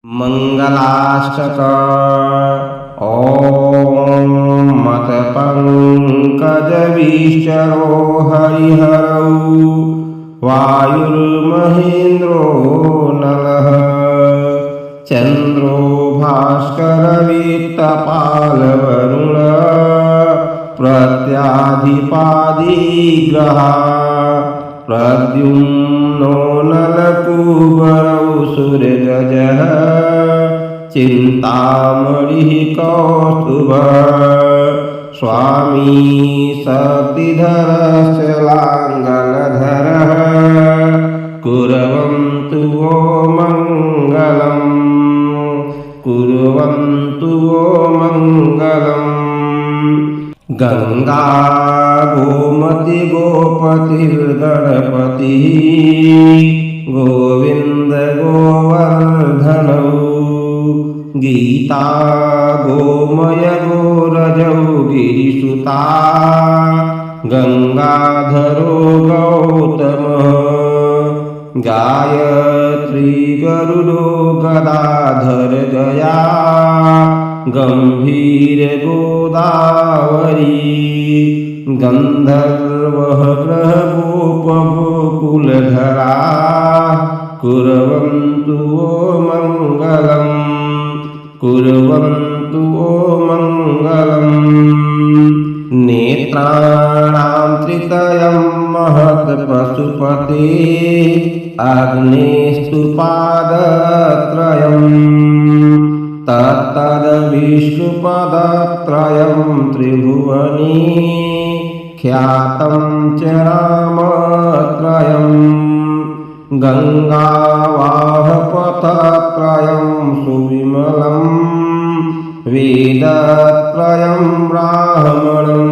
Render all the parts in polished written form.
मंगलाष्टक ॐ मतपङ्कजविश्चरो हरिहरौ वायुर्महेन्द्रो नलः चन्द्रो भास्करवित्तपालवरुण प्रत्याधिपादिग्रहा प्रद्युम्नो नलकुबरौ सूर्यगजः चिन्तामणिः कौस्तुभः स्वामी शक्तिधरस्य लाङ्गलधरः कुर्वन्तु वो मङ्गलम् कुर्वन्तु वो मङ्गलम् गंगा गोमति गोपतिर्गणपतिः गोविन्द गोवर्धनौ गीता गोमय गोरजौ गिरिसुता गंगाधरो गौतमः गायत्री गरुडो गदाधर गया गंभीर गोदावरी गंधर्वः ग्रहगोपगोकुलधरा कुर्वन्तु वो मङ्गलम् कुर्वन्तु वो मङ्गलम् नेत्राणां त्रितयं महत् पशुपते अग्नेस्तु पादत्रयम् तत्तद्विष्णुपदत्रयं त्रिभुवने ख्यातं च रामत्रयं गङ्गावाहपथत्रयं सुविमलं वेदत्रयं ब्राह्मणं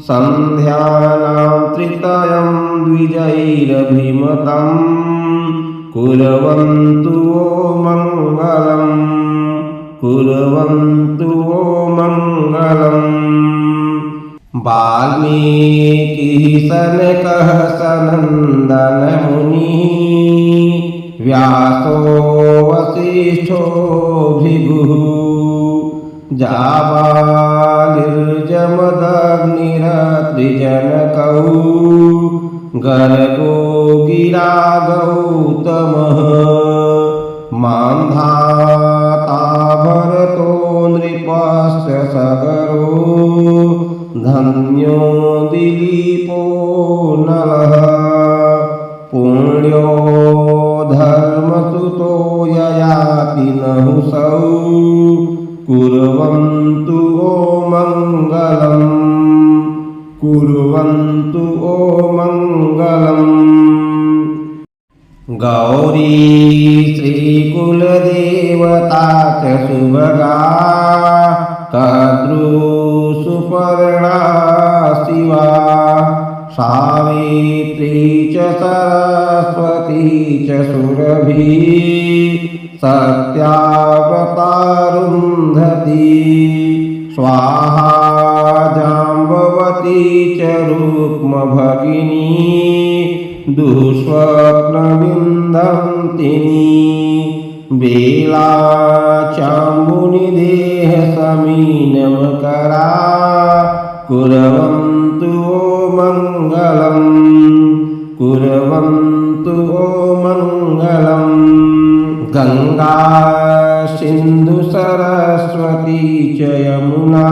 सन्ध्यानां त्रितयं द्विजैरभिमतं कुर्वन्तु वो मङ्गलम् कुर्वन्तु वो मङ्गलम् वाल्मीकिः सनकः सनन्दन मुनिः व्यासो वसिष्ठो भृगुः जाबालिर्जमदग्निरत्रिजनकौ गर्गो गिरा गौतमः मान्धाता भरतो नृपस्य सगरो धन्यो दिलीपो नलः पुण्यो धर्मसुतो ययाति नहुषौ कुर्वन्तु वो मङ्गलम् कुर्वन्तु वो मङ्गलम् गौरी श्रीकुलदेवता च सुभगा कद्रुसुपर्णा शिवा सावित्री च सरस्वती च सुरभि सत्यावतारुन्धती स्वाहा जाम्बवती च रुक्मभगिनी दुःस्वप्नविन्धन्तिनी बेला चामुनिदेह समीनमकरा कुर्वन्तु वो मङ्गलम् कुर्वन्तु वो मङ्गलम् गंगा सिन्धु सरस्वती च यमुना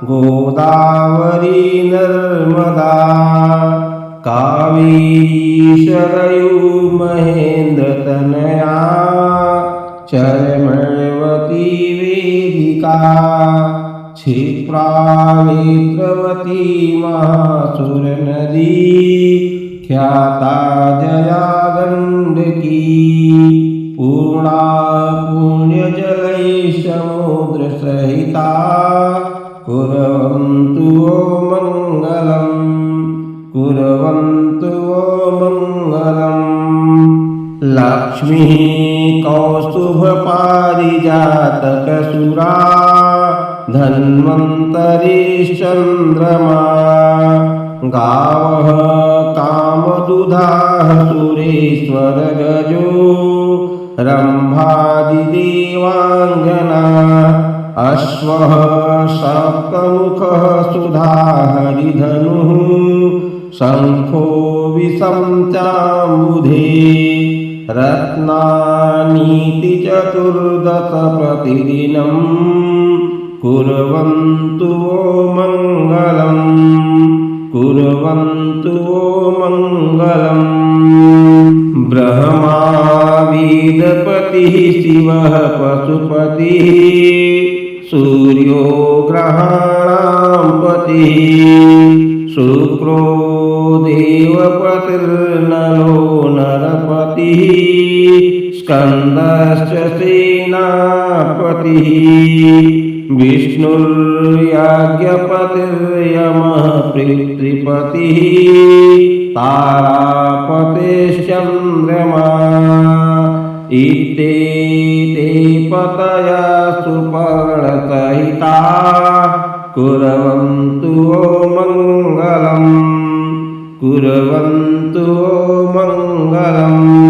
गोदावरी नर्मदा कावेरी शरयू महेन्द्रतनया चर्मण्यवती वेदिका क्षिप्रा नेत्रवती महासुरनदी ख्याता जया गण्डकी पूर्णा पुण्यजलैः समुद्रसहिता कुर्वन्तु वो मङ्गलम् कुर्वन्तु वो मङ्गलम् लक्ष्मीः कौस्तुभपारिजातकसुरा धन्वन्तरिश्चन्द्रमा गावः कामदुधाः सुरेश्वरगजो रम्भादिदेवाङ्गना अश्वः सप्तमुखः सुधाहरिधनुः शङ्खो विषं-चाम्बुधे रत्नानीति चतुर्दश प्रतिदिनं कुर्वन्तु वो मङ्गलम् कुर्वन्तु वो मङ्गलम् ब्रह्मा वेदपतिः शिवः पशुपतिः सूर्यो ग्रहाणां पतिः शुक्रो देवपतिर्नलो नरपतिः स्कन्दश्च सेनापतिः विष्णुर्याज्ञपतिर्यमः पितृपतिः तारापतिश्चन्द्रमा इत्येते पतयः सुपर्णसहिता कुर्वन्तु वो मङ्गलम् कुर्वन्तु वो मङ्गलम्।